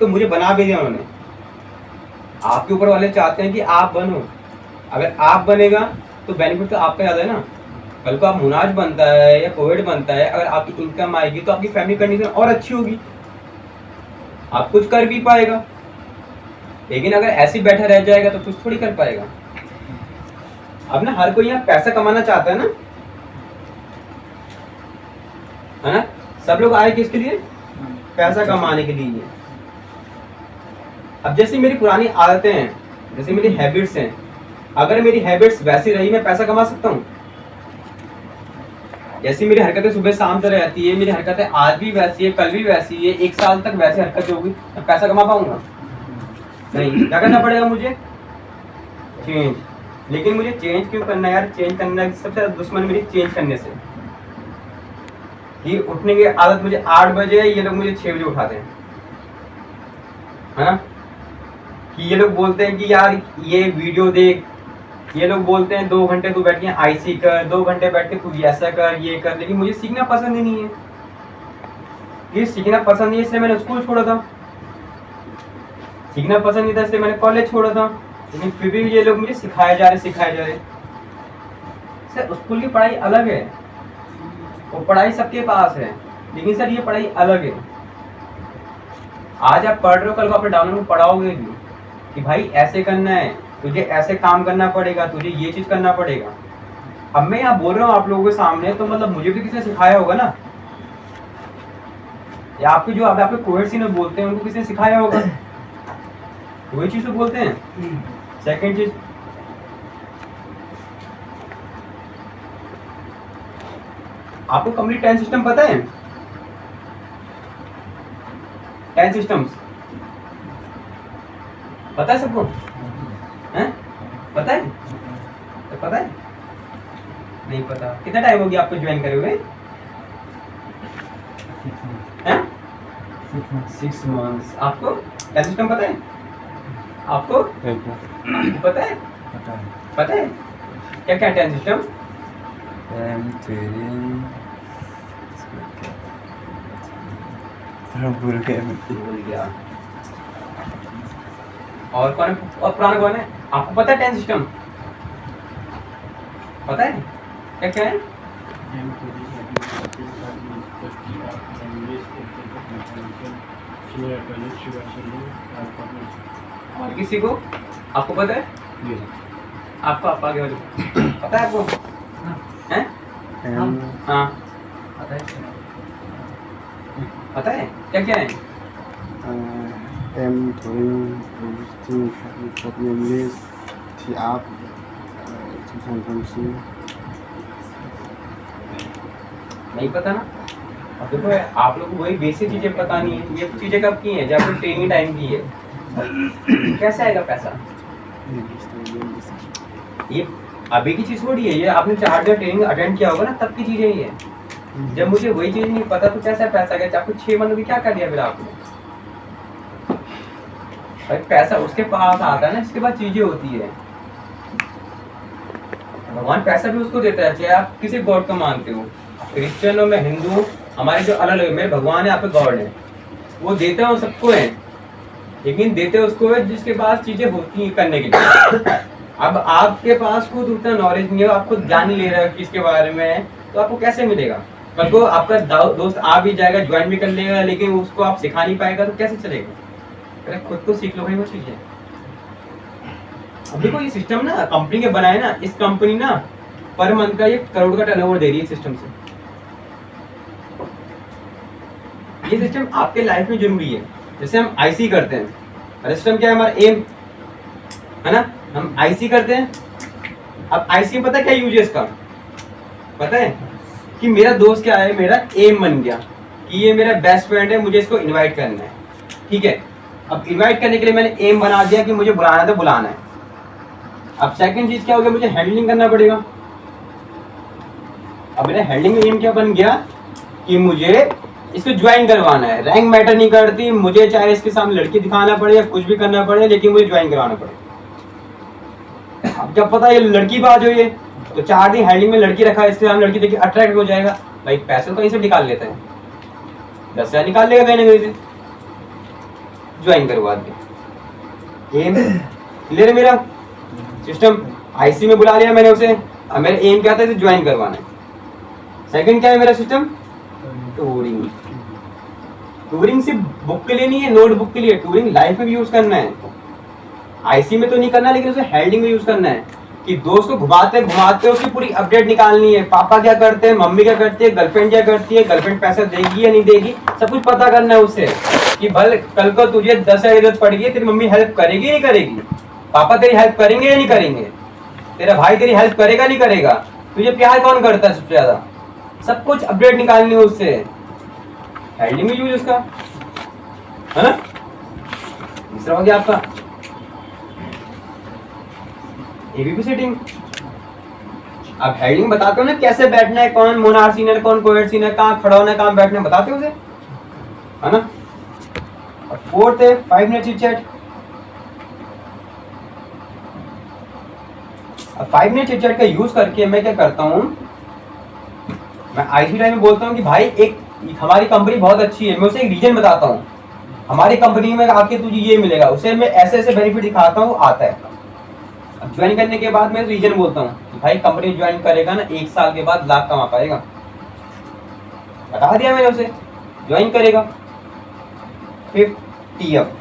तो मुझे बना भी दिया उन्होंने। आपके ऊपर वाले चाहते हैं कि आप बनो। अगर आप बनेगा तो बेनिफिट तो आपका ज़्यादा है ना। कल को आप मुनाज बनता है या कोविड बनता है, अगर आपकी इनकम आएगी तो आपकी फैमिली कंडीशन और अच्छी होगी, आप कुछ कर भी पाएगा। लेकिन अगर ऐसे ही बैठा रह जाएगा तो कुछ थोड़ी कर पाएगा। अब ना हर कोई यहाँ पैसा कमाना चाहता है ना। सब लोग आए किसके लिए? पैसा कमाने के लिए। अब जैसे मेरी पुरानी आदतें हैं, जैसे मेरी हैबिट्स हैं, अगर मेरी हैबिट्स वैसी रही मैं पैसा कमा सकता हूँ। जैसी मेरी हरकतें सुबह शाम तक रहती है, मेरी हरकतें आज भी वैसी है, कल भी वैसी है, 1 साल तक वैसी हरकत होगी, मैं पैसा कमा पाऊंगा? नहीं। क्या करना पड़ेगा मुझे? चेंज। लेकिन मुझे चेंज क्यों करना है यार? चेंज करना सबसे ज्यादा दुश्मन मेरी चेंज करने से। ये उठने की आदत मुझे 8 बजे है, ये लोग मुझे 6 बजे उठाते हैं, है ना। कि ये लोग बोलते हैं कि यार ये वीडियो देख, ये लोग बोलते हैं 2 घंटे तू बैठ के आईसी कर, 2 घंटे बैठ के तू ऐसा कर, ये कर। लेकिन मुझे सीखना पसंद ही नहीं है। ये सीखना पसंद नहीं है, इसलिए मैंने स्कूल छोड़ा था। सीखना पसंद नहीं था इसलिए मैंने कॉलेज छोड़ा था। लेकिन फिर भी ये लोग मुझे सिखाए जा रहे। सर स्कूल की पढ़ाई अलग है, वो पढ़ाई सबके पास है, लेकिन सर ये पढ़ाई अलग है। आज आप पढ़ रहे हो, कल को आप डाउनलोड में पढ़ाओगे भी कि भाई ऐसे करना है, तुझे ऐसे काम करना पड़ेगा, तुझे ये चीज करना पड़ेगा। अब मैं यहाँ बोल रहा हूँ आप लोगों के सामने, तो मतलब मुझे भी किसी ने सिखाया होगा ना। या आपके जो आपके कोविड सी में बोलते हैं उनको किसी ने सिखाया होगा, वही चीज तो बोलते हैं। सेकंड चीज, आपको कंप्लीट 10 सिस्टम पता है? 10 सिस्टम्स पता है सबको? हैं? पता है? तो पता है? नहीं पता। कितना टाइम हो गया आपको ज्वाइन करे हुए? 6 मंथ्स। आपको 10 सिस्टम पता है? आपको पता है? पता है क्या क्या 10 सिस्टम? भूल गया। और कौन है? और पुराना कौन है? आपको पता है 10 सिस्टम? पता है क्या क्या है? और किसी को आपको पता है? आपको आप आगे वाले पता है आपको? हैं? हाँ पता है क्या क्या है? नहीं पता ना। अब देखो आप लोग को वही बेसिक चीजें पता नहीं है। ये चीजें कब की हैं? जब आपको ट्रेनिंग टाइम की है। कैसे आएगा पैसा? ये अभी की चीज थोड़ी है, ये आपने 4 दिन ट्रेनिंग अटेंड किया होगा ना, तब की चीजें ही है। जब मुझे वही चीज नहीं पता तो कैसा पैसा गया? आपको 6 महीनों की क्या कर दिया फिर आपने? भाई पैसा उसके पास आता है ना, इसके बाद चीजें होती है। भगवान पैसा भी उसको देता है, चाहे आप किसी गॉड को मानते हो। क्रिश्चियन हो, मैं हिंदू हूँ, हमारे जो अलग अलग मेरे भगवान है, आपके गॉड है, वो देते हैं सबको है, लेकिन देते उसको है जिसके पास चीजें होती हैं करने के लिए। अब आपके पास खुद उतना नॉलेज नहीं है, आप खुद जान नहीं ले रहे हो किसके बारे में, तो आपको कैसे मिलेगा? कल को आपका दोस्त आ भी जाएगा, ज्वाइन भी कर लेगा, लेकिन उसको आप सिखा नहीं पाएगा तो कैसे चलेगा? पहले खुद को सीख लो भाई वो चीजें। अब देखो ये सिस्टम ना कंपनी के बनाए ना, इस कंपनी ना पर मंथ का 1 करोड़ का टर्नओवर दे रही है सिस्टम से। ये सिस्टम आपके लाइफ में जरूरी है। जैसे हम आईसी करते हैं, अरे सिस्टम क्या है हमारा? एम है ना, हम आईसी करते हैं। अब आईसी में पता है क्या यूज है इसका? पता है कि मेरा दोस्त क्या है, मेरा एम बन गया कि ये मेरा बेस्ट फ्रेंड है, मुझे इसको इनवाइट करना है। ठीक है, अब इनवाइट करने के लिए मैंने एम बना दिया कि मुझे बुलाना तो बुलाना है। अब सेकंड चीज क्या हो गया? मुझे हैंडलिंग करना पड़ेगा। अब मेरा हैंडलिंग एम क्या बन गया कि मुझे इसको ज्वाइन करवाना है। रैंक मैटर नहीं करती, मुझे चाहे इसके सामने लड़की दिखाना पड़े या कुछ भी करना पड़े, लेकिन मुझे ज्वाइन करवाना पड़े। अब जब पता है ये लड़की बाज हो, ये तो 4 दिन हैंडलिंग में लड़की रखा है, इसके सामने लड़की देखिए अट्रैक्ट हो जाएगा। भाई पैसे तो कहीं से निकाल लेता है, 10,000 निकाल लेगा कहीं ना कहीं से। ज्वाइन करवा दिया। एम क्लियर है मेरा सिस्टम। आईसी में बुला लिया मैंने उसे, अब मेरा एम क्या था, इसे ज्वाइन करवाना है। सेकंड क्या है मेरा सिस्टम, टूरिंग। टूरिंग सिर्फ बुक के लिए नहीं है, नोटबुक के लिए, टूरिंग लाइफ में भी यूज करना है। आईसी में तो नहीं करना, लेकिन उसे हेल्डिंग में यूज करना है कि दोस्त को घुमाते घुमाते उसकी पूरी अपडेट निकालनी है। पापा क्या करते हैं, मम्मी क्या करती है, गर्लफ्रेंड क्या करती है, गर्लफ्रेंड पैसा देगी या नहीं देगी, सब कुछ पता करना है उससे कि भले कल को तुझे 10,000 जरूरत पड़ गई, तेरी मम्मी हेल्प करेगी नहीं करेगी, पापा तेरी हेल्प करेंगे या नहीं करेंगे, तेरा भाई तेरी हेल्प करेगा नहीं करेगा, तुझे प्यार कौन करता है सबसे ज्यादा, सब कुछ अपडेट निकालनी है उससे। हेल्डिंग में यूज उसका है ना। तीसरा हो गया आपका एबीपी सेटिंग। अब हेडिंग बताते हो ना कैसे बैठना है, कौन मोनार सीन है, कौन कोएड सीन है, कहाँ खड़ा होना है, कहाँ बैठना है, बताते हो उसे, है ना। और फोर्थ है 5 मिनट चिट चैट। अब 5 मिनट चिट चैट का यूज करके मैं क्या करता हूँ, मैं आईसी टाइम में बोलता हूँ कि भाई एक हमारी कंपनी बहुत अच्छी है, मैं उसे एक रीजन बताता हूँ, हमारी कंपनी में आके तुझे ये मिलेगा, उसे मैं ऐसे ऐसे बेनिफिट दिखाता हूँ, आता है। अब ज्वाइन करने के बाद मैं रीजन बोलता हूँ कि भाई कंपनी ज्वाइन करेगा ना 1 साल के बाद लाख कमा पाएगा, बता दिया मैंने उसे, ज्वाइन करेगा। फिर टीएफ,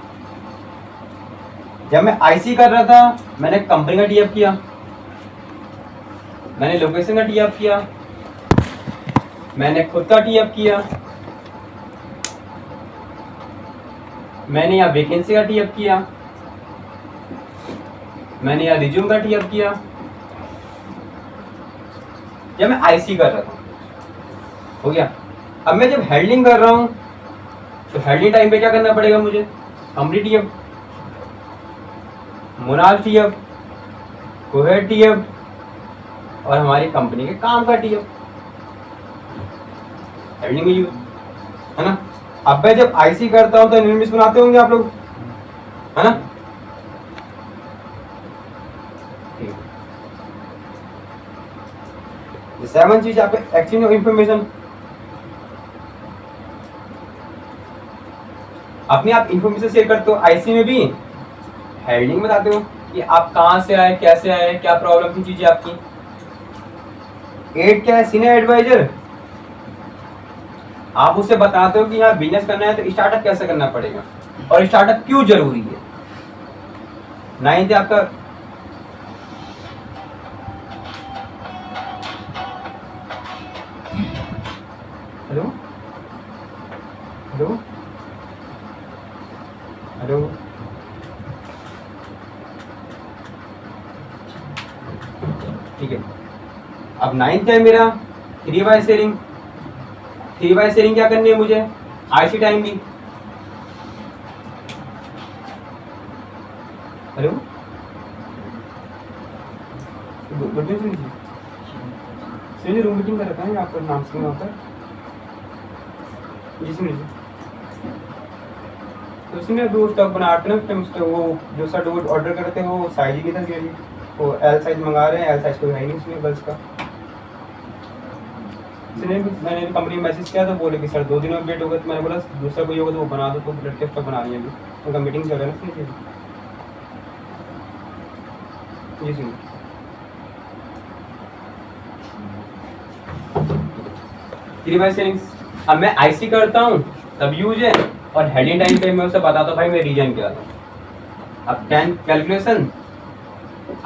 जब मैं आईसी कर रहा था मैंने कंपनी का टीएफ किया, मैंने लोकेशन का टीएफ किया, मैंने खुद का टीएफ किया, मैंने यहाँ वैकेंसी का टीएफ किया, मैंने यहाँ रिज्यूम का टीएफ किया, जब मैं आईसी कर रहा था, हो गया। अब मैं जब हेल्डिंग कर रहा हूँ तो हेल्डिंग टाइम पे क्या करना पड़ेगा मुझे, कंपनी टीएफ, मुनाल टीएफ, कोहेड टीएफ और हमारी कंपनी के काम का टीएफ, हेल्डिंग में यूज है ना। अब मैं जब आईसी करता हूँ तो एनवीएमएस बनाते होंगे आप लोग, है ना। ये 7 चीज आप एक्सचेंज ऑफ इंफॉर्मेशन, अपने आप इंफॉर्मेशन शेयर करते हो, आईसी में भी हेल्डिंग में बताते हो कि आप कहाँ से आए, कैसे आए, क्या प्रॉब्लम थी चीजें आपकी। 8 क्या है, सीनियर एडवाइजर, आप उसे बताते हो कि यहाँ बिजनेस करना है तो स्टार्टअप कैसे करना पड़ेगा और स्टार्टअप क्यों जरूरी है। 9 है आपका हेलो हेलो हेलो ठीक है। अब 9 है मेरा 3 बाय शेयरिंग। 3 बाय शेयरिंग क्या करनी है मुझे, आईसी टाइम भी। हेलो रूम मीटिंग कर रखा है आपका नाम से वहाँ पर, तो उसमें दो स्टॉक बनाते हैं ना, वो जो शर्ट वो ऑर्डर करते हैं वो साइज ही नहीं था, वो एल साइज मंगा रहे हैं, एल साइज कोई है नहीं उसमें गर्ल्स का। इसलिए मैंने कंपनी में मैसेज किया तो बोले कि सर 2 दिन में अपडेट होगा, तो मैंने बोला दूसरा कोई होगा तो वो बना दो, तो ब्लड टेस्ट बना लिया अभी, उनका मीटिंग चल रहा है ना। जी सुनिए, थ्री बाय शेयरिंग्स। अब मैं आईसी करता हूँ तब यूज है, और हेडिंग टाइम पे मैं उसे बताता हूँ भाई मैं रीजन क्या था। अब 10 कैलकुलेशन,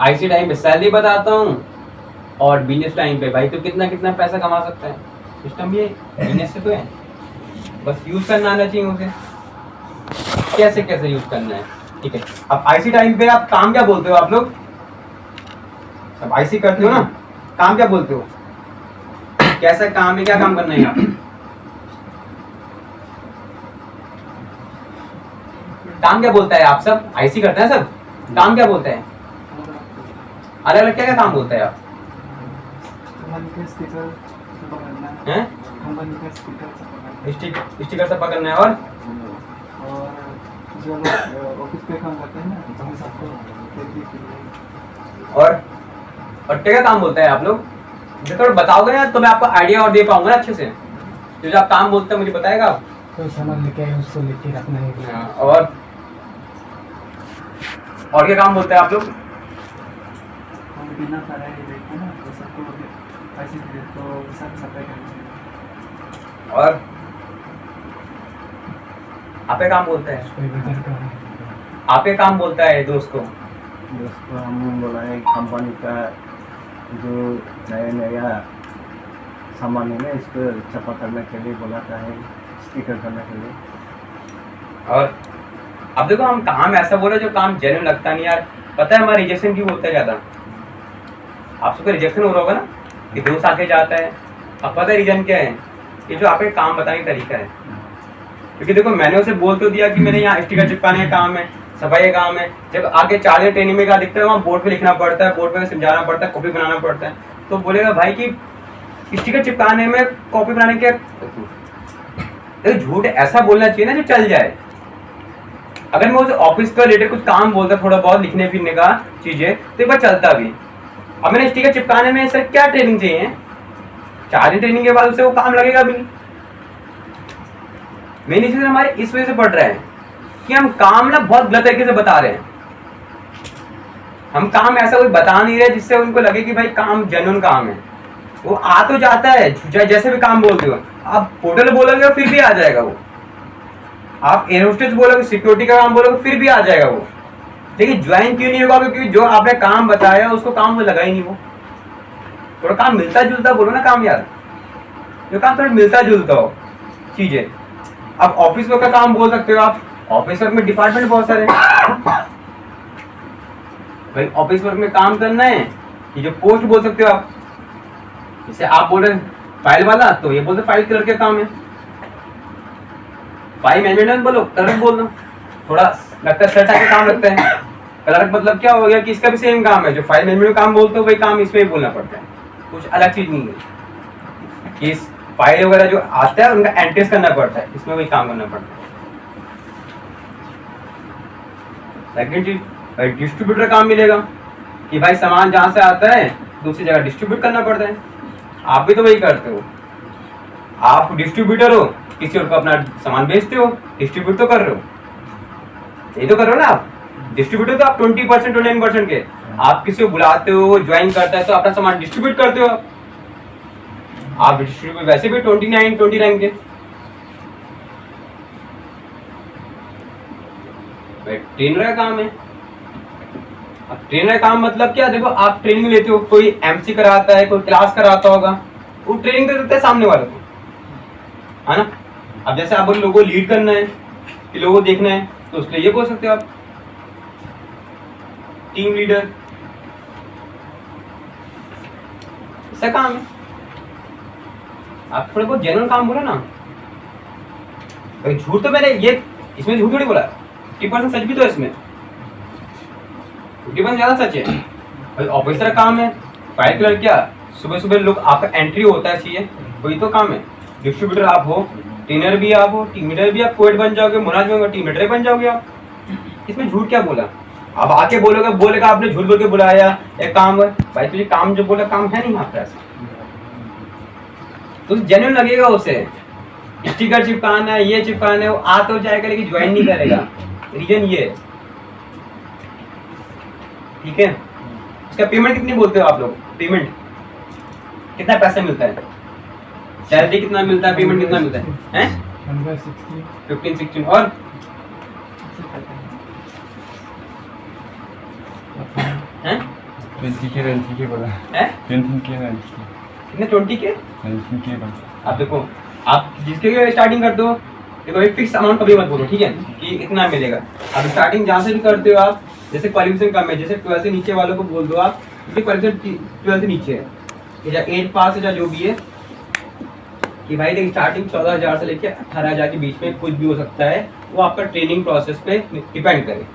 आईसी टाइम पे सैलरी बताता हूँ, और बिजनेस टाइम पे भाई तो कितना कितना पैसा कमा सकता है, सिस्टम भी है बिजनेस से तो है, बस यूज करना आना चाहिए उसे, कैसे कैसे यूज करना है। ठीक है, अब आईसी टाइम पे आप काम क्या बोलते हो आप लोग, अब आईसी करते हो ना, काम क्या बोलते हो, कैसा काम है, क्या काम करना है आप, काम क्या बोलता है आप सब, आईसी करते हैं सब, काम क्या बोलते हैं, अलग अलग क्या क्या काम बोलता है आप, स्टिकर सब पकड़ना है, और जो ऑफिस पे काम करते हैं ना सबको, और क्या काम बोलता है आप लोग, मुझे थोड़ा बताओगे ना तो मैं आपको आइडिया और दे पाऊंगा ना अच्छे से। जो आप काम बोलते हैं मुझे बताएगा आप, कोई सामान लेके आए उसको लेके रखना है। और और क्या काम बोलते हैं आप लोग? हम बिना पढ़ाई देखते हैं ना, तो सबको पैसे दे तो सब सप्लाई करते और आप क्या काम बोलते हैं? हैं। आप क्या काम बोलता है दोस्त को? दोस्तों हम बोला है कंपनी का जो नया नया सामान है ना, इसको छपा करने के लिए बोलाता है, स्टिकर करने के लिए। और अब देखो हम काम ऐसा बोले जो काम जेन्युइन लगता नहीं यार। पता है हमारा रिजेक्शन क्यों होता है ज़्यादा? आप सबको रिजेक्शन हो रहा होगा ना कि दोस्त आके जाता है। अब पता है रीजन क्या है? ये जो आपके काम बताने का तरीका है। क्योंकि देखो मैंने उसे बोल तो दिया कि मेरे यहाँ स्टिकर चिपकाने का काम है, सफाई का काम है। जब आगे 4 दिन ट्रेनिंग में क्या दिखता है, वहाँ बोर्ड पे लिखना पड़ता है, बोर्ड पे समझाना पड़ता है, कॉपी बनाना पड़ता है। तो बोलेगा भाई कि स्टिकर चिपकाने में कॉपी बनाने क्या? तो झूठ ऐसा बोलना चाहिए ना जो चल जाए। अगर मैं उसे ऑफिस का रिलेटेड कुछ काम बोलता थोड़ा बहुत लिखने फिरने का चीजें, तो एक बार चलता भी। अब मैंने स्टिकर चिपकाने में सर क्या ट्रेनिंग चाहिए? 4 दिन ट्रेनिंग के बाद उसे वो काम लगेगा भी। मेन चीज हमारे इस वजह से पड़ रहा है कि हम काम ना बहुत गलत तरीके से बता रहे हैं। हम काम ऐसा कोई बता नहीं रहे जिससे उनको लगे कि भाई काम जेन्युइन काम है। वो आ तो जाता है, जैसे भी काम बोलते हो आप, होटल बोलोगे फिर भी आ जाएगा वो। आप एयर होस्टेस बोलोगे, सिक्योरिटी का काम बोलोगे, फिर भी आ जाएगा वो। लेकिन ज्वाइन क्यों नहीं होगा? क्योंकि जो आपने काम बताया उसको काम वो लगा ही नहीं। वो थोड़ा काम मिलता जुलता बोलो ना काम यार, जो काम थोड़ा मिलता जुलता हो चीजें। अब ऑफिस वर्क का काम बोल सकते हो आप। ऑफिस वर्क में डिपार्टमेंट बहुत सारे हैं भाई। ऑफिस वर्क में काम करना है, ये जो पोस्ट बोल सकते हो आप। जैसे आप बोल रहे फाइल वाला, तो ये बोलते फाइल क्लर्क का काम है। फाइल मैनेजमेंट बोलो, क्लर्क बोल दो। थोड़ा लगता है सर का काम लगता है। क्लर्क मतलब क्या हो गया कि इसका भी सेम काम है। जो फाइल मैनेजमेंट काम बोलते हो वही काम इसमें भी बोलना पड़ता है, कुछ अलग चीज नहीं है। कि फाइल वगैरह जो आता है उनका एंट्रीज करना पड़ता है, इसमें वही काम करना पड़ता है। सेकंड चीज डिस्ट्रीब्यूटर काम मिलेगा कि भाई सामान जहां से आता है दूसरी जगह डिस्ट्रीब्यूट करना पड़ता है। आप भी तो वही करते हो। आप डिस्ट्रीब्यूटर हो, किसी और को अपना सामान बेचते हो, डिस्ट्रीब्यूट तो कर रहे हो। यही तो कर रहे हो ना आप। डिस्ट्रीब्यूटर तो आप 20% 29% के। आप किसी को बुलाते हो, ज्वाइन करता है तो अपना सामान डिस्ट्रीब्यूट करते हो आप डिस्ट्रीब्यूट वैसे भी 29 के। ट्रेनर का काम है। अब ट्रेनर का काम मतलब क्या? देखो आप ट्रेनिंग लेते हो, कोई एमसी कराता है, कोई क्लास कराता होगा, वो ट्रेनिंग तो देता है सामने वाले को, है ना। अब जैसे आप लोगों को लीड करना है कि लोगों को देखना है, तो उसके लिए ये बोल सकते हो आप टीम लीडर। ऐसा काम है। आप थोड़े बहुत जेन्युइन काम बोला ना। झूठ तो मैंने ये इसमें झूठ थोड़ी बोला, 50% सच भी तो इसमें 50% ज्यादा सच है भाई। ऑफिसर काम है, फाइल क्लर्क क्या सुबह सुबह लोग आपका एंट्री होता है चाहिए, वही तो काम है। डिस्ट्रीब्यूटर आप हो, ट्रेनर भी आप हो, टीम लीडर भी आप, कोएड बन जाओगे, मुनाज में टीम लीडर बन जाओगे आप। इसमें झूठ क्या बोला? आप आके बोलेगा आपने झूठ बोल के बुलाया एक काम है भाई, तुझे काम जो बोला काम है नहीं आपका ऐसा, तो जेन्युइन लगेगा उसे। स्टिकर चिपकाना है, ये चिपकाना है, वो आ तो जाएगा लेकिन ज्वाइन नहीं करेगा। रीजन ये है, ठीक है। इसका पेमेंट कितनी बोलते हो आप लोग? पेमेंट कितना पैसा मिलता है? सैलरी कितना मिलता है? पेमेंट कितना मिलता है? हैं 15-16 और हैं 20 के बोला हैं 20 के कितने 20 के? 20 के बोला। आप देखो, आप जिसके स्टार्टिंग करते हो, देखो एक फिक्स अमाउंट कभी मत बोलो, ठीक है, कि इतना मिलेगा। अब स्टार्टिंग जहाँ से भी करते हो आप, जैसे क्वालिफिकेशन कम है, जैसे 12 से नीचे वालों को बोल दो आप, क्योंकि क्वालिफिकेशन 12 से नीचे है या 8 पास है या जो भी है, कि भाई देखिए स्टार्टिंग 14,000 से लेकर 18,000 के बीच में कुछ भी हो सकता है। वो आपका ट्रेनिंग प्रोसेस पे डिपेंड करे,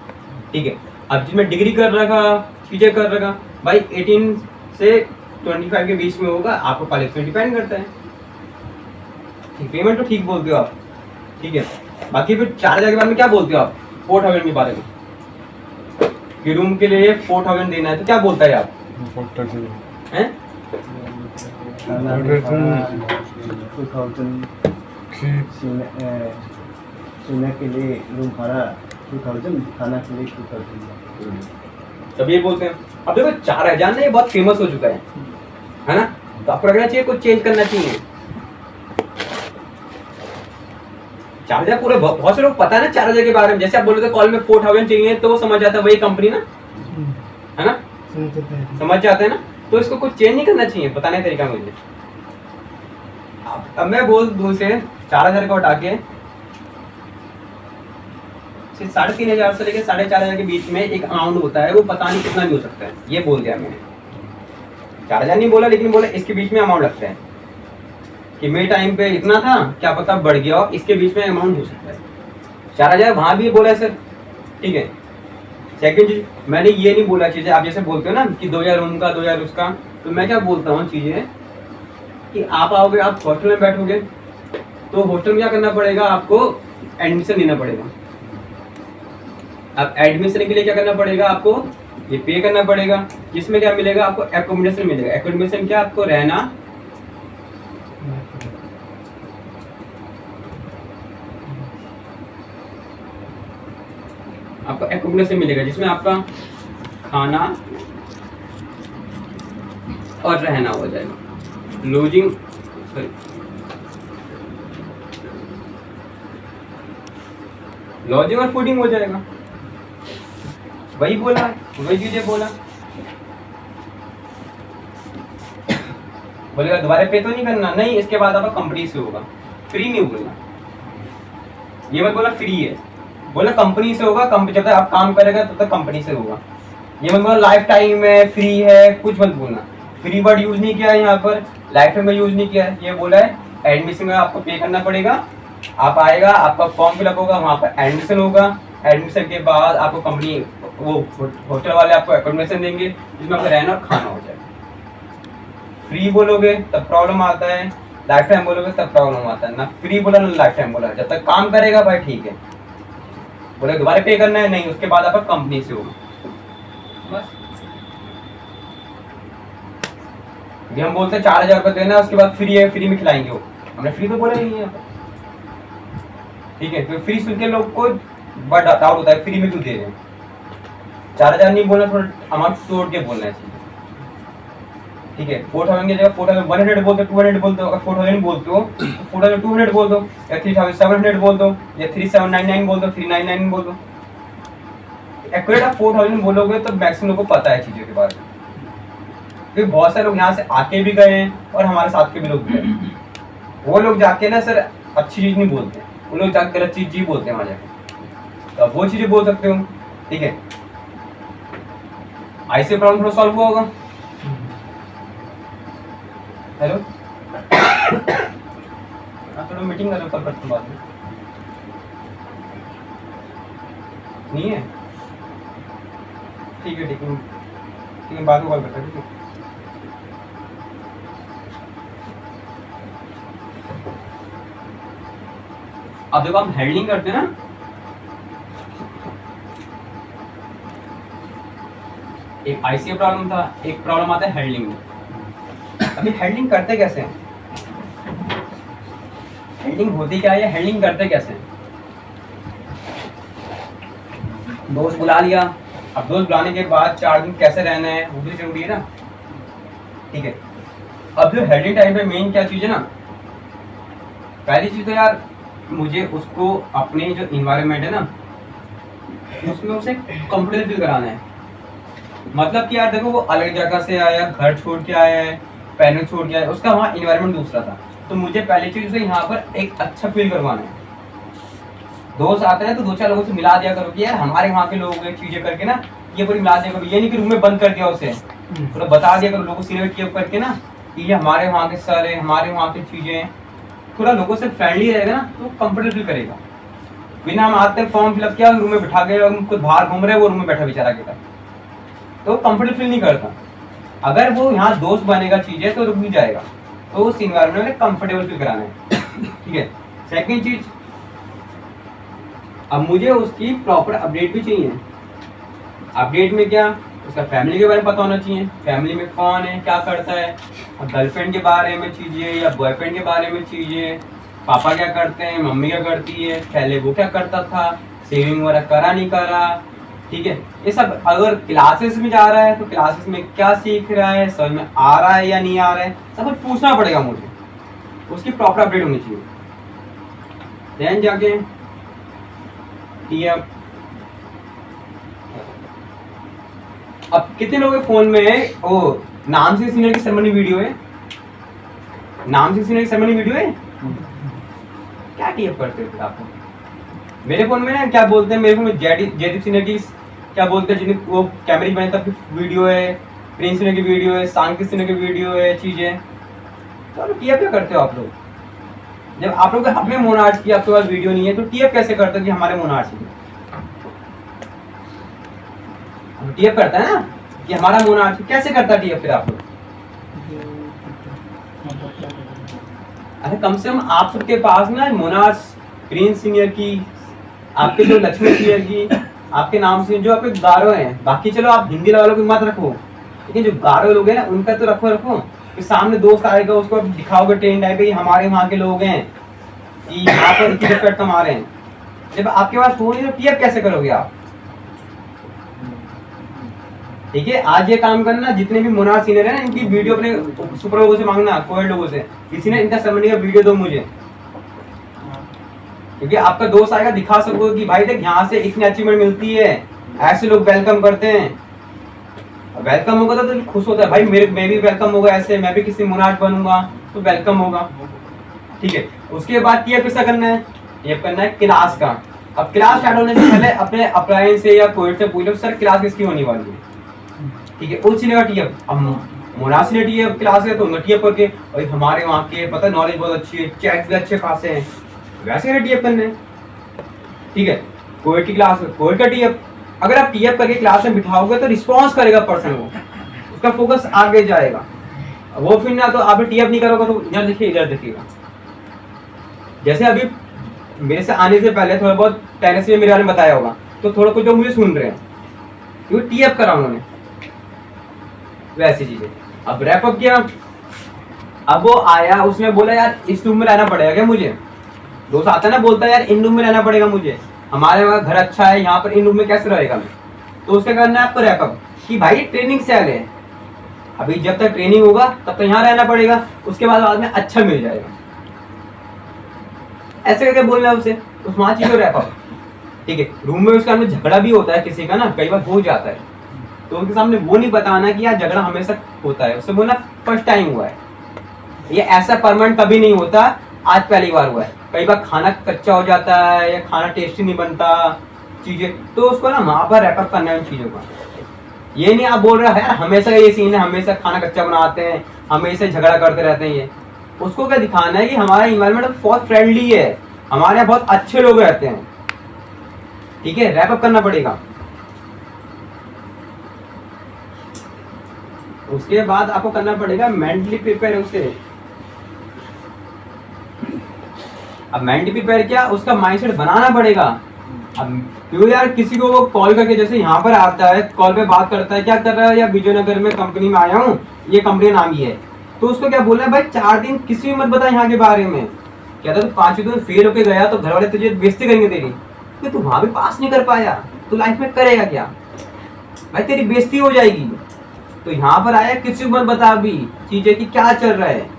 ठीक है। अब जिसमें डिग्री कर रखा, पीजे कर रखा, भाई 18 से 25 के बीच में होगा, आपको क्वालिफिकेशन डिपेंड करता है। पेमेंट तो ठीक बोलते हो आप, ठीक है। बाकी फिर 4,000 के बारे में क्या बोलते हो आप? 4,000 के बारे में कि रूम के लिए 4,000 देना है, तो क्या बोलता है आप? हैं 2000 सोने के लिए रूम भाड़ा 2000 खाना के लिए 2000। तब ये बोलते हैं। अब देखो 4000 ना ये बहुत फेमस हो चुका है ना, तो आपको लगना चाहिए कुछ चेंज करना चाहिए। 4000 पूरे बहुत से लोग पता है ना 4000 के बारे में, जैसे आप बोले थे कॉल में 4000 चाहिए तो वो समझ जाता है वही कंपनी ना, है ना, समझ जाते हैं ना, तो इसको कुछ चेंज नहीं करना चाहिए, बताने का तरीका मुझे। अब मैं बोल दूं से 4000 को हटा के 3500 से लेकर 4500 के बीच में एक अमाउंट होता है, वो पता नहीं कितना भी हो सकता है, ये बोल दिया मैंने। 4000 नहीं बोला, लेकिन बोला इसके बीच में अमाउंट लगता है कि मेरे टाइम पे इतना था, क्या पता बढ़ गया हो, इसके बीच में अमाउंट हो सकता है। 4000 वहां भी बोला सर, ठीक है। सेकंड चीज, मैंने ये नहीं बोला चीजें आप जैसे बोलते हो ना कि 2000 उनका 2000 उसका, तो मैं क्या बोलता हूँ चीजें कि आप आओगे, आप हॉस्टल में बैठोगे तो हॉस्टल में क्या करना पड़ेगा, आपको एडमिशन लेना पड़ेगा। अब एडमिशन के लिए क्या करना पड़ेगा, आपको ये पे करना पड़ेगा, जिसमें क्या मिलेगा आपको, एकोमोडेशन मिलेगा। एकोमोडेशन क्या, आपको रहना, आपको एकोमोडेशन मिलेगा जिसमें आपका खाना और रहना हो जाएगा, लॉजिंग, सॉरी लॉजिंग और फूडिंग हो जाएगा। वही बोला, वही चीजें बोला। बोलेगा दोबारा पे तो नहीं करना, नहीं, इसके बाद आपका कंपनी से होगा, फ्री नहीं बोलना, ये मत बोला फ्री है, बोला कंपनी से होगा, कंपनी जब तक आप काम करेगा तब तक कंपनी से होगा। ये मत बोला लाइफ टाइम है, फ्री है, कुछ मत बोलना। फ्री वर्ड यूज नहीं किया है यहाँ पर, लाइफ टाइम में यूज नहीं किया है, ये बोला है एडमिशन में आपको पे करना पड़ेगा। आप आएगा, आपका फॉर्म फिलअप होगा, वहाँ पर एडमिशन होगा, एडमिशन के बाद आपको कंपनी वो होटल वाले आपको एकोमोडेशन देंगे जिसमें आपको रहना और खाना हो जाएगा। फ्री बोलोगे तब प्रॉब्लम आता है, लाइफ टाइम बोलोगे तब प्रॉब्लम आता है। ना फ्री बोला ना लाइफ टाइम बोला, जब तक काम करेगा भाई ठीक है, बोले दोबारा पे करना है, नहीं, उसके बाद आपका कंपनी से होगा बस। ये हम बोलते हैं 4000 रुपये देना, उसके बाद फ्री है, फ्री में खिलाएंगे, वो हमने फ्री तो बोला नहीं है, ठीक है। तो फ्री सुन के लोग को बड़ा डाउट होता है, फ्री में क्यों दे रहे हैं। 4000 नहीं बोलना, थोड़ा अमाउंट तोड़ के बोलना चाहिए, ठीक है। 4000 की जगह 4100 बोलते, 200 बोलते हो, अगर 4000 बोलते हो तो 4200 बोल दो, या 3700 बोल दो, या 3799 बोल दो, 399 बोल दो। एक्यूरेट आप 4000 बोलोगे तो मैक्सिमम लोगों को पता है चीजों के बारे में, क्योंकि बहुत सारे लोग यहाँ से आके भी गए हैं और हमारे साथ के भी लोग गए। वो लोग जाके ना सर अच्छी चीज नहीं बोलते, वो लोग जाके गलत चीज ही बोलते हैं वहां जाके, तो आप वो चीजें बोल सकते हो, ठीक है। ऐसे प्रॉब्लम थोड़ा सॉल्व हुआ होगा। हेलो, आप थोड़ा मीटिंग कर रहे हो, कल करते बाद में, नहीं है, ठीक है, ठीक है, ठीक है, बाद में कॉल करता हूँ, ठीक है। अब देखो हम हैंडलिंग करते हैं ना, एक आईसीए प्रॉब्लम था, एक प्रॉब्लम आता है हैंडलिंग में। अभी हैंडलिंग करते कैसे हैं, हैंडलिंग होती क्या है, हैंडलिंग करते कैसे हैं। दोस्त बुला लिया, अब दोस्त बुलाने के बाद 4 दिन कैसे रहना है वो भी जरूरी है ना, ठीक है। अब जो हैंडलिंग टाइम पे मेन क्या चीज़ है ना, पहली चीज़ तो यार मुझे उसको अपने जो इन्वायरमेंट है ना उसमें उसे कंफर्टेबल फील कराना है। मतलब कि यार देखो वो अलग जगह से आया, घर छोड़ के आया है, पेरेंट्स छोड़ के आया, उसका वहाँ इन्वायरमेंट दूसरा था, तो मुझे पहली चीज़ उसे यहाँ पर एक अच्छा फील करवाना है। दोस्त आते हैं तो 2-4 लोगों से मिला दिया करो कि यार हमारे वहाँ के लोग चीज़ें करके ना ये पूरी मिला दिया करो, ये नहीं कि रूम में बंद कर दिया उसे, पूरा बता दिया करो, लोगों से किया करके ना कि ये हमारे वहाँ के सर है, हमारे वहाँ की चीज़ें हैं, थोड़ा लोगों से फ्रेंडली रहेगा ना तो कंफर्टेबल फील करेगा। बिना हम आते फॉर्म फिलअप किया, रूम में बिठा गए और खुद बाहर घूम रहे, वो रूम में बैठा बेचारा के तो कंफर्टेबल फील नहीं करता। अगर वो यहाँ दोस्त बनेगा चीजें तो रुक भी जाएगा, तो उस इन्वायरमेंट में कंफर्टेबल फील कराना है, ठीक है। सेकंड चीज, अब मुझे उसकी प्रॉपर अपडेट भी चाहिए। अपडेट में क्या, उसका फैमिली के बारे में पता होना चाहिए, फैमिली में कौन है, क्या करता है, गर्लफ्रेंड के बारे में चीजें या बॉयफ्रेंड के बारे में चीजें, पापा क्या करते हैं, मम्मी क्या करती है, पहले वो क्या करता था, सेविंग वगैरह करा नहीं करा, ठीक है। ये सब अगर क्लासेस में जा रहा है तो क्लासेस में क्या सीख रहा है, समझ में आ रहा है या नहीं आ रहा है, सब कुछ पूछना पड़ेगा मुझे, उसकी प्रॉपर अपडेट होनी चाहिए। देन जाके टीएफ, अब कितने लोगों के फोन में ओ नाम से सीनियर की सेरेमनी वीडियो है, नाम से सीनियर की सेरेमनी वीडियो है, क्या टीएफ करते हो आप? मेरे फोन में ना क्या बोलते हैं, मेरे फोन में जयदीप सीनियर की क्या बोलते हैं, जिन्हें वो कैमरे बने तब की वीडियो है, प्रिंस सीनियर की वीडियो है, सांकित सीनियर की वीडियो है, चीजें। तो टीएफ क्या करते हो आप लोग? जब आप लोग अपने मोनार्च की आपके पास वीडियो नहीं है तो टीएफ कैसे करते हो कि हमारे मोनार्च की? टीएफ करता है ना कि हमारा मोनार्च, कैसे करता है टीएफ फिर आप लोग? अरे कम से कम आप सबके पास ना मोनार्च, प्रिंस सीनियर की, आपके जो लक्ष्मी सीनियर की, आपके नाम से जो आपके गारो हैं, बाकी चलो आप हिंदी वालों की मत रखो, लेकिन जो गारो लोग हैं ना उनका तो रखो कि सामने दोस्त आएगा उसको आप दिखाओगे ट्रेन टाइप पे हमारे वहाँ के लोग हैं कि यहाँ पर इतनी रिस्पेक्ट कमा रहे हैं। जब आपके पास फोन है तो टीएफ कैसे करोगे आप? ठीक है, आज ये काम करना, जितने भी मोनार्च सीनियर है ना इनकी वीडियो अपने सुपर लोगों से मांगना, कोई लोगों से, किसी ने इनका सेरेमनी का वीडियो दो मुझे, क्योंकि आपका दोस्त आएगा दिखा सको कि भाई देख यहाँ से इतनी अचीवमेंट मिलती है, ऐसे लोग वेलकम करते हैं। वेलकम होगा तो खुश होता है भाई, मैं भी वेलकम होगा, ऐसे मैं भी किसी मोनार्च बनूंगा तो वेलकम होगा, ठीक है। उसके बाद टीएफ कैसा करना है? टीएफ करना है क्लास का। अब क्लास स्टार्ट होने से पहले अपने अपलाइन से या कोई से पूछ लो सर क्लास किसकी होने वाली है, ठीक है, उस चीज का टीएफ। अब मोनार्च ने टीएफ क्लास है तो उनका टीएफ करके भाई हमारे वहाँ के पता नॉलेज बहुत अच्छी है, चैट भी अच्छे खासे हैं, वैसे टीएफ करने, ठीक है। कोविड की क्लास, कोविड का टीएफ, अगर आप टीएफ करके क्लास में बिठाओगे तो रिस्पॉन्स करेगा पर्सन, वो उसका फोकस आगे जाएगा। वो फिर ना तो आप टीएफ नहीं करोगे तो इधर देखिए इधर देखिएगा। जैसे अभी मेरे से आने से पहले थोड़ा बहुत टेनिस में मेरे बारे में बताया होगा, तो थोड़ा कुछ जो मुझे सुन रहे हैं क्योंकि टीएफ करा उन्होंने, वैसी चीजें। अब रैप अप किया, अब वो आया उसने बोला यार इस रूम में रहना पड़ेगा क्या मुझे, दोस्त आता है ना बोलता है यार इन रूम में रहना पड़ेगा मुझे, हमारे वहाँ घर अच्छा है, यहाँ पर इन रूम में कैसे रहेगा मैं, तो उसका करना है आपको रैप अप कि भाई ट्रेनिंग सेल है, अभी जब तक ट्रेनिंग होगा तब तक यहाँ रहना पड़ेगा, उसके बाद में अच्छा मिल जाएगा, ऐसे करके बोलना है उसे, उस वहाँ चीज़ को रैप अप, ठीक है। रूम में उसका झगड़ा भी होता है किसी का ना, कई बार हो जाता है, तो उनके सामने वो नहीं बताना कि यार झगड़ा हमेशा होता है, उससे बोलना फर्स्ट टाइम हुआ है, ये ऐसा परमानेंट कभी नहीं होता, आज पहली बार हुआ है। कई बार खाना कच्चा हो जाता है या खाना टेस्टी नहीं बनता चीजें, तो उसको ना वहाँ पर रैपअप करना है उन चीज़ों का। ये नहीं आप बोल रहे हैं यार हमेशा ये सीन है, हमेशा खाना कच्चा बनाते हैं, हमेशा झगड़ा करते रहते हैं, ये उसको क्या दिखाना है कि हमारा इन्वायरमेंट बहुत फ्रेंडली है, हमारे यहाँ बहुत अच्छे लोग रहते हैं, ठीक है। रैपअप करना पड़ेगा। उसके बाद आपको करना पड़ेगा मेंटली प्रिपेयर उसे। अब मेंटली प्रिपेयर क्या, उसका माइंडसेट बनाना पड़ेगा। अब क्यों यार किसी को वो कॉल करके जैसे यहाँ पर आता है कॉल पे बात करता है, क्या कर रहा है या विजयनगर में कंपनी में आया हूँ, ये कंपनी नाम ही है, तो उसको क्या बोलना है भाई 4 दिन किसी भी मत बता यहाँ के बारे में, क्या था तू 5 दिन फेल होके गया तो घर वाले तुझे बेइज्जती करेंगे तेरी, कि तू वहां भी पास नहीं कर पाया तो लाइफ में करेगा क्या भाई, तेरी बेइज्जती हो जाएगी। तो यहाँ पर आया किसी को मत बता अभी चीजें कि क्या चल रहा है,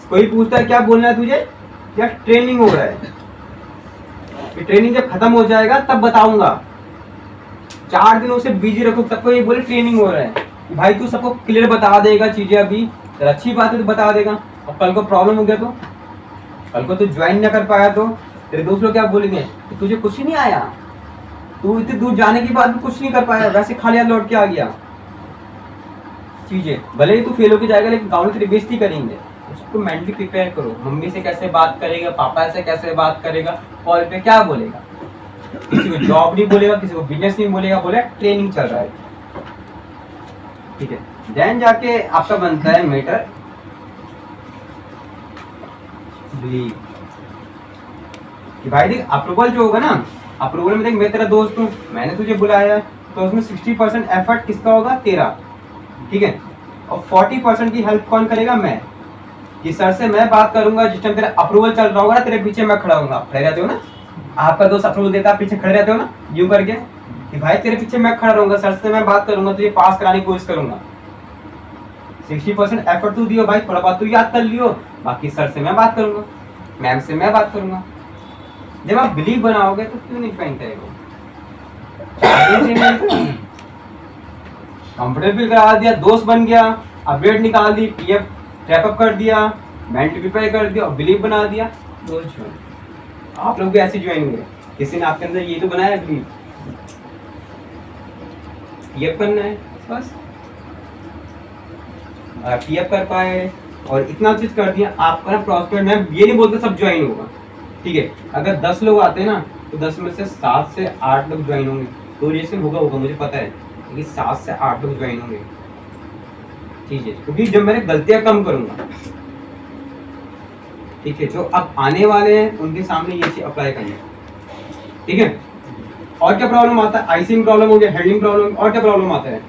कोई पूछता है क्या बोलना है तुझे, क्या ट्रेनिंग हो रहा है, ट्रेनिंग जब खत्म हो जाएगा तब बताऊंगा, 4 दिन उसे बिजी रखो, सबको ये बोले ट्रेनिंग हो रहा है, भाई तू सबको क्लियर बता देगा चीजें, अभी तो अच्छी बात है तो बता देगा, और कल को प्रॉब्लम हो गया तो, कल को तू ज्वाइन ना कर पाया तो तेरे दोस्त लोग क्या बोलेंगे कि तुझे कुछ ही नहीं आया, तू इतनी दूर जाने के बाद भी कुछ नहीं कर पाया, वैसे खाली हाथ लौट के आ गया। चीजें भले ही तू फेल होके जाएगा लेकिन गाँव में तेरी बेइज्जती करेंगे, उसको मेंटली प्रिपेयर करो। मम्मी से कैसे बात करेगा, पापा से कैसे बात करेगा, कॉल पे क्या बोलेगा, किसी को जॉब नहीं बोलेगा, किसी को बिजनेस नहीं बोलेगा, बोले ट्रेनिंग चल रहा है, ठीक है। देन जाके आपका बनता है मैटर कि भाई देख अप्रूवल जो होगा ना, अप्रूवल में देख मैं तेरा दोस्त हूँ, मैंने तुझे बुलाया है तो उसमें 60% एफर्ट किसका होगा, तेरा, ठीक है, और 40% की हेल्प कौन करेगा, मैं, कि सर से मैं बात करूंगा जिस टाइम तेरा अप्रूवल चल रहा होगा ना, तेरे पीछे मैं खड़ा हूंगा, खड़े रहते हो ना, आपका दोस्त अप्रूवल देता, आप पीछे खड़े रहते हो ना यूं करके कि भाई तेरे पीछे मैं खड़ा रहूंगा, सर से मैं बात करूंगा, तुझे पास कराने की कोशिश करूंगा। 60% एफर्ट तू दियो भाई, थोड़ा बात तू याद कर लियो, बाकी सर से मैं बात करूंगा, मैम से मैं बात करूंगा। जब आप बिलीव बनाओगे तो क्यों नहीं फाइन करेगा? कंफर्टेबल करा दिया, दोस्त बन गया, अपडेट निकाल दी, पीएफ टैप अप कर दिया, मेंट प्रिपेयर कर दिया और बिलीव बना दिया। बोल छोड़, आप लोग भी ऐसे ज्वाइन हुए, किसी ने आपके अंदर ये तो बनाया बिलीव, पीएफ करना है बस, पीएफ कर पाए और इतना चीज कर दिया आपका ना प्रॉस्पेक्ट। मैं ये नहीं बोलता सब ज्वाइन होगा, ठीक है, अगर 10 लोग आते हैं ना तो 10 में से 7 से 8 लोग ज्वाइन होंगे, तो रिएक्शन होगा मुझे पता है कि 7 से 8 लोग ज्वाइन होंगे, ठीक है, क्योंकि जब मैंने गलतियां कम करूंगा, ठीक है, जो अब आने वाले हैं उनके सामने ये चीज अप्लाई करनी, ठीक है। और क्या प्रॉब्लम आता है? आईसिंग प्रॉब्लम हो गया, हेडिंग प्रॉब्लम, और क्या प्रॉब्लम आता है?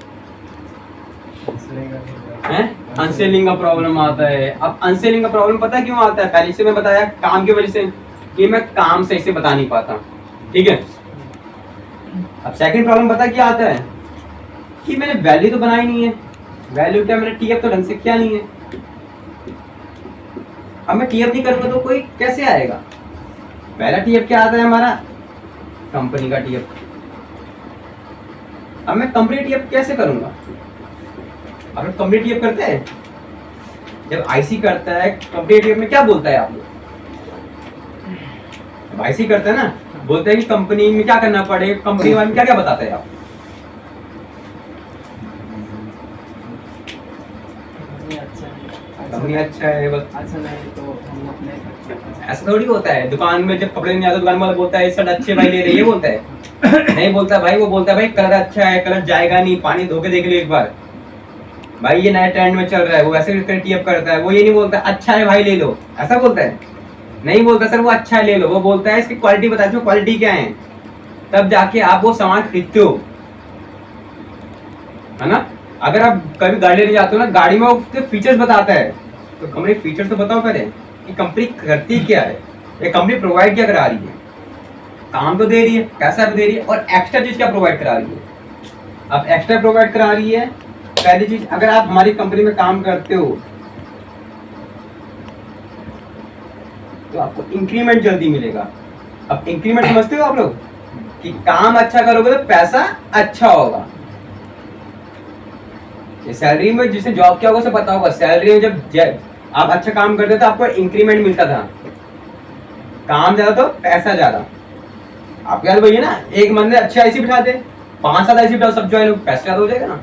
अनसेलिंग का प्रॉब्लम आता है। अब अनसेलिंग का प्रॉब्लम पता है क्यों आता है? पहले से मैं बताया, काम की वजह से कि मैं काम सही से बता नहीं पाता, ठीक है। अब सेकंड प्रॉब्लम पता क्या आता है कि मैंने वैल्यू तो बनाई नहीं है, वैल्यू क्या, मैंने टीएफ तो ढंग से किया नहीं है। अब मैं टीएफ नहीं करूंगा तो कोई कैसे आएगा? पहला टीएफ क्या आता है हमारा? कंपनी का टीएफ। अब मैं कंपनी टीएफ कैसे करूंगा? अगर कंपनी टीएफ करते हैं, जब आईसी करता है कंपनी टीएफ में क्या बोलता है आप लोग? जब आईसी करता है ना, बोलते हैं कि कंपनी में क्या करना पड़े, कंपनी वाले में क्या क्या बताते हैं आप? कंपनी अच्छा है बस, अच्छा नहीं तो हम लोग नहीं करते। ऐसा थोड़ी होता है। दुकान में जब कपड़े नहीं आता, दुकान वाला बोलता है शर्ट अच्छे भाई ले रहे, ये बोलता है? नहीं बोलता भाई, वो बोलता है भाई कलर अच्छा है, कलर जाएगा नहीं, पानी धो के देख लो एक बार भाई, ये नया ट्रेंड में चल रहा है, वो ऐसे टीएफ करता है। वो ये नहीं बोलता अच्छा है भाई ले लो, ऐसा बोलता है? नहीं बोलता सर वो अच्छा है ले लो, वो बोलता है इसकी क्वालिटी बता दो, क्वालिटी क्या है, तब जाके आप वो सामान खरीदते हो, है ना। अगर आप कभी गाड़ी लेने जाते हो ना, गाड़ी में उसके फीचर्स बताता है, तो कंपनी फीचर्स तो बताओ पहले कि कंपनी करती क्या है, ये कंपनी प्रोवाइड क्या करा रही है, काम तो दे रही है, पैसा भी दे रही है, और एक्स्ट्रा चीज क्या प्रोवाइड करा रही है। अब एक्स्ट्रा प्रोवाइड करा रही है, पहली चीज, अगर आप हमारी कंपनी में काम करते हो तो आपको इंक्रीमेंट जल्दी मिलेगा। अब इंक्रीमेंट समझते हो आप लोग कि काम अच्छा करोगे तो पैसा अच्छा होगा। ये सैलरी में जिसने जॉब किया होगा उसे पता होगा, सैलरी में जब आप अच्छा काम करते तो आपको इंक्रीमेंट मिलता था, काम ज्यादा तो पैसा ज्यादा। आपके याद वही है ना, एक बंदे अच्छे आईसी बिठा दे, 5-7 आईसी बिठाओ, सब ज्वाइन हो, पैसा ज्यादा हो जाएगा ना।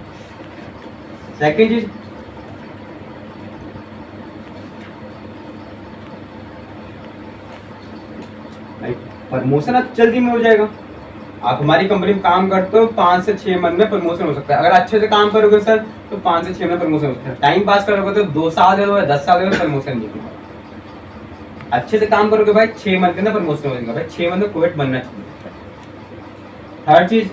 सेकंड चीज, प्रमोशन अब जल्दी में हो जाएगा। आप हमारी कंपनी में काम करते हो, 5 से 6 मंथ में प्रमोशन हो सकता है। अगर अच्छे से काम करोगे सर तो 5 से 6 में प्रमोशन हो सकता है। टाइम पास करोगे तो 2 साल दे दो, 10 साल दे दो, प्रमोशन नहीं होगा। अच्छे से काम करोगे भाई 6 मंथ के अंदर प्रमोशन हो जाएगा भाई, 6 मंथ में कोविड बनना चाहिए। थर्ड चीज,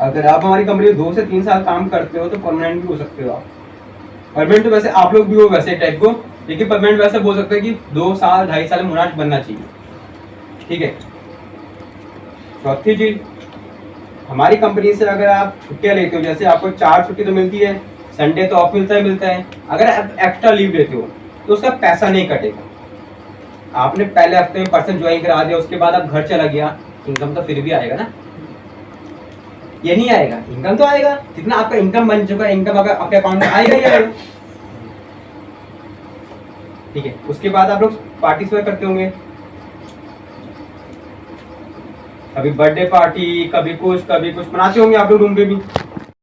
अगर आप हमारी कंपनी में 2 से 3 साल काम करते हो तो परमानेंट भी हो सकते हो आप। परमानेंट तो वैसे आप लोग भी हो वैसे टाइप को, लेकिन परमानेंट वैसे बोल सकते हैं कि 2 साल 2.5 साल मुनाट बनना चाहिए, ठीक है। चौथी चीज, हमारी कंपनी से अगर आप छुट्टियां लेते हो, जैसे आपको 4 छुट्टी तो मिलती है, संडे तो ऑफ मिलता है, अगर आप एक्स्ट्रा लीव लेते हो तो उसका पैसा नहीं कटेगा। आपने पहले हफ्ते में पर्सन ज्वाइन करा दिया, उसके बाद आप घर चला गया, इनकम तो फिर भी आएगा ना, ये नहीं आएगा? इनकम तो आएगा, जितना आपका इनकम बन चुका है, इनकम अगर आपके अकाउंट में आएगा ही आएगा, ठीक है। उसके बाद आप लोग पार्टिसिपेट करते होंगे, कभी बर्थडे पार्टी, कभी कुछ मनाते होंगे आप लोग रूम पे भी।